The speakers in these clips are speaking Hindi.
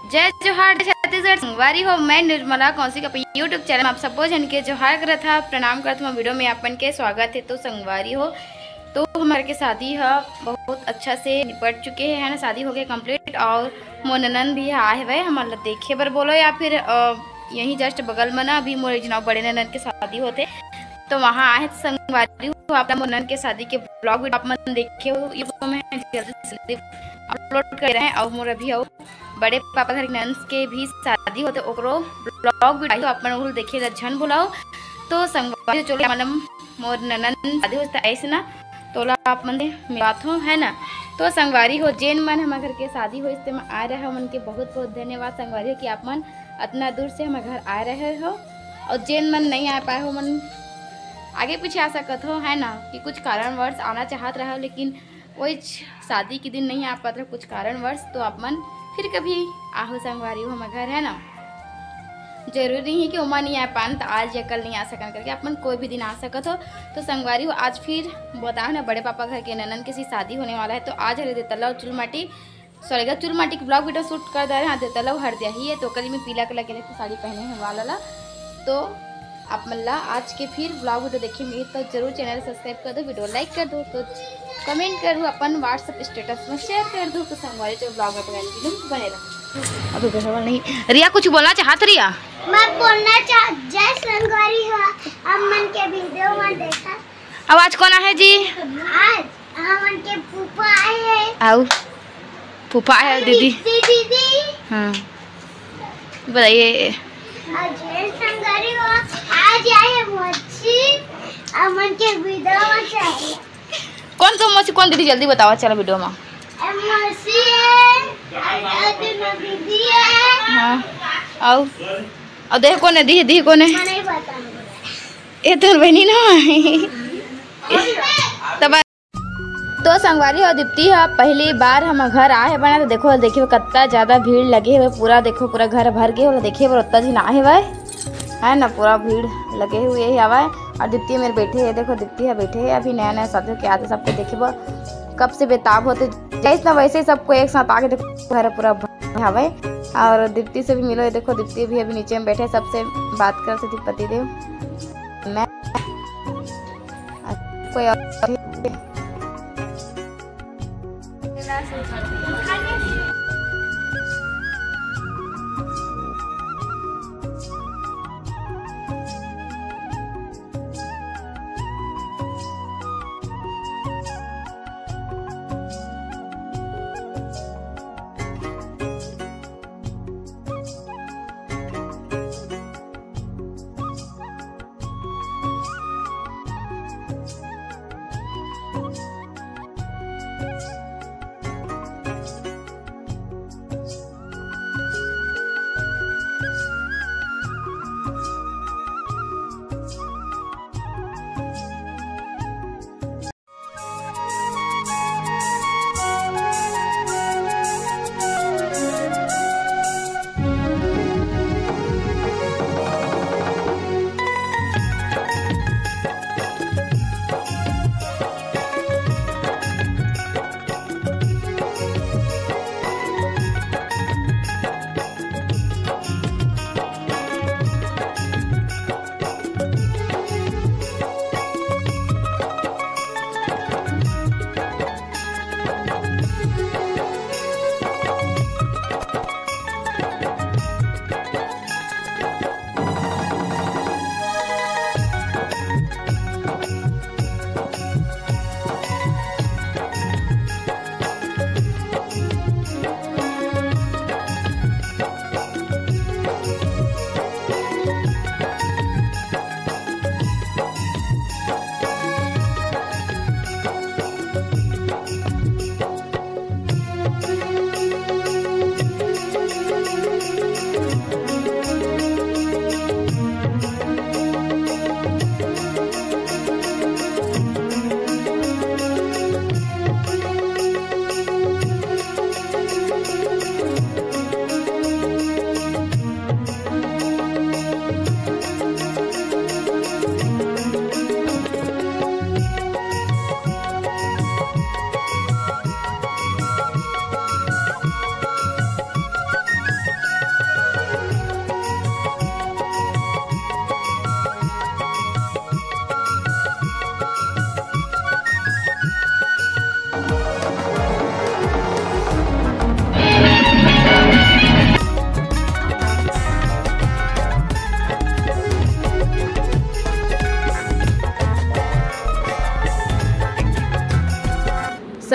जय जोहार छत्तीसगढ़ संगवारी हो। मैं निर्मला कौशिक अपने यूट्यूब चैनल में आप सबको जन के जोहार करत था, प्रणाम करत हूँ। वीडियो में अपन के स्वागत है। तो संगवारी हो, तो हमारे के शादी है बहुत अच्छा से निपट चुके हैं ना, शादी हो गई कंप्लीट। और मोर ननन भी आए हुए हमारा देखे बर बोलो, या फिर यहीं जस्ट बगल में ना अभी मोर जनाव बड़े ननन के शादी होते तो वहाँ आए संगवारी हो। आप मोर ननन के शादी के ब्लॉग भी आप मन देखे हो, यूट्यूब में जल्दी अपलोड कर रहे हैं। और मोर अभी बड़े पापा घर नंस के भी शादी होते ओकरो ब्लॉग भी तो अपन देखिए झन बुलाओ। तो संगवारी चलो मतलब मोर ननन शादी होता ऐसे ना तो आप मन बात हो है ना। तो संगवारी हो जेन मन हमारे घर के शादी हो इससे आ रहे हो, मन के बहुत बहुत धन्यवाद संगवारी हो कि आप मन इतना दूर से हमारे घर आ रहे हो। और जेन मन नहीं आ पाए हो, मन आगे पीछे आ सकत हो है ना, कि कुछ कारणवश आना चाहत रहा लेकिन वही शादी के दिन नहीं आ पाते कुछ कारणवश, तो आप मन फिर कभी आहो संगवारी हो हमारे घर है ना। जरूरी नहीं है कि उमा नहीं आ पान तो आज या कल नहीं आ सकन करके आप मन कोई भी दिन आ सकत हो। तो संगवारी हो आज फिर बताओ ना बड़े पापा घर के ननन के शादी होने वाला है। तो आज हरे देतला चुलमाटी सॉरी चुलमाटी की ब्लॉग वीडियो शूट कर दे रहे हैं। देतला हरदिया ही है तो कल में पीला कलर के साड़ी पहने हैं वाला। तो आप मल्ला आज के फिर ब्लॉग वीडियो देखेंगे तो जरूर चैनल सब्सक्राइब कर दो, वीडियो लाइक कर दो, तो कमेंट कर दो, अपन व्हाट्सएप स्टेटस में शेयर कर दो। तो संगवारी जो ब्लॉग में बने रहो। अभी नहीं रिया कुछ बोलना चाहत रिया? मैं बोलना जय संगवारी हो, हम मन के वीडियो में देखा। आवाज कौन है जी? आज हम मन के फूफा आए हैं। आओ फूफा है दीदी। दीदी हाँ बताइए। जय संगवारी हो, आज आए हैं मच्छी हम मन के वीडियो में चाहिए। कौन सा मच्छी कौन दीदी जल्दी बताओ चलो वीडियो में। मच्छी है दीदी है। हाँ आओ और देख कौन है दी कौन है? नहीं पता ये तो बहनी ना तब। तो संगवारी और दीप्ति है पहली बार हम घर आए बना। तो देखो देखिए कितना ज़्यादा भीड़ लगे हुए, पूरा देखो पूरा घर भर गए हो। देखिए पर उतना दिन आए हुए है ना, पूरा भीड़ लगे हुए ही आवा है। और दीप्ति मेरे बैठे है, देखो दीप्ति है बैठे है अभी नया नया शादी के आते सबको देखे वो कब से बेताब होते जैसे ना वैसे सबको एक साथ आके देखो घर पूरा हवा। और दीप्ति से भी मिलो, देखो दीप्ति भी अभी नीचे में बैठे सबसे बात कर से पति देव मैं कोई और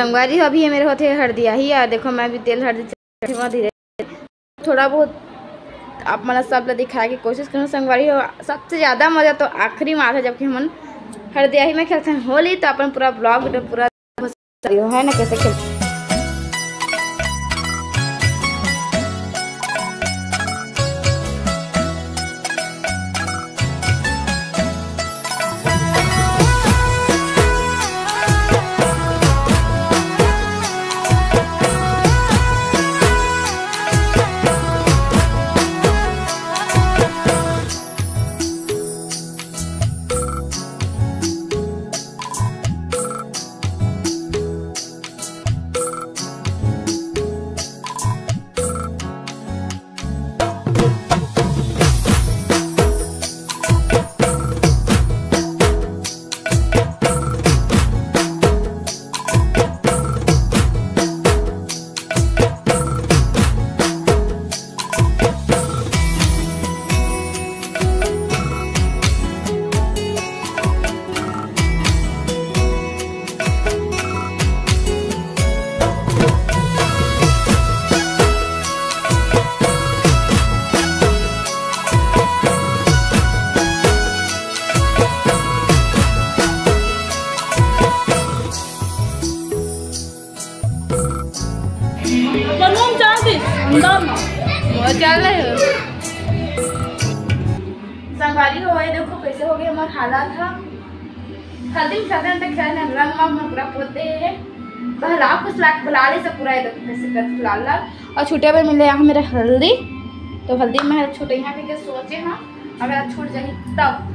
संगवारी हो अभी मेरे होते हल्दिया ही यार। देखो मैं भी तेल हल्दी धीरे थोड़ा बहुत आप मतलब सब लोग दिखाए की कोशिश करूँ। संगवारी हो सबसे ज़्यादा मज़ा तो आखिरी में आता है जबकि हम हल्दिया ही में खेलते हैं होली। तो अपन पूरा ब्लॉग वीडियो पूरा है ना कैसे खेलते चल रहे हो संगवारी हो। देखो कैसे हो गया हमारा हालात था हल्दी में खाते हैं खेलने रंग वांग में पूरा पोते हैं बहला कुछ लाख बुलाले से पूरा है। देखो कैसे कर लाल लाल और छूटे पर मिले यहाँ मेरे हल्दी। तो हल्दी में छूटे यहाँ पे सोचे हाँ अगर छूट जाए तब